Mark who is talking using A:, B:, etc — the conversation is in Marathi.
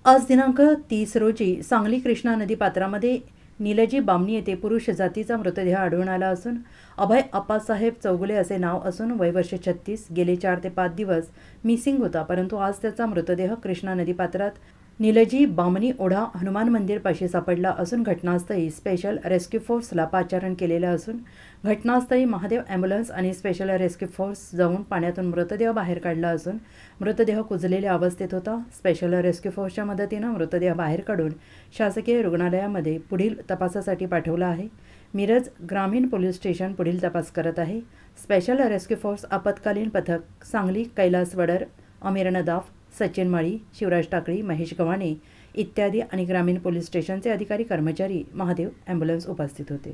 A: आज दिनांक 30 रोजी सांगली कृष्णा नदी पात्रामध्ये निलजी बामणी येथे पुरुष जातीचा मृतदेह आढळून आला असून अभय अप्पासाहेब चौगुले असे नाव असून वय वर्ष 36, गेले 4 ते 5 दिवस मिसिंग होता, परंतु आज त्याचा मृतदेह कृष्णा नदी पात्रात निलजी बामणी ओढा हनुमान मंदिर पाशी सापडला असून घटनास्थळी स्पेशल रेस्क्यू फोर्सला पाचारण केलेले असून घटनास्थळी महादेव ॲम्ब्युलन्स आणि स्पेशल रेस्क्यू फोर्स जाऊन पाण्यातून मृतदेह बाहेर काढला असून मृतदेह कुजलेल्या अवस्थेत होता। स्पेशल रेस्क्यू फोर्सच्या मदतीने मृतदेह बाहेर काढून शासकीय रुग्णालयामध्ये पुढील तपासासाठी पाठवला आहे। मिरज ग्रामीण पोलीस स्टेशन पुढील तपास करत आहे। स्पेशल रेस्क्यू फोर्स आपत्कालीन पथक सांगली, कैलास वडर, अमीर नदाफ, सचिन माळी, शिवराज टाकळी, महेश गव्हाणे इत्यादी आणि ग्रामीण पोलीस स्टेशनचे अधिकारी कर्मचारी, महादेव ॲम्ब्युलन्स उपस्थित होते।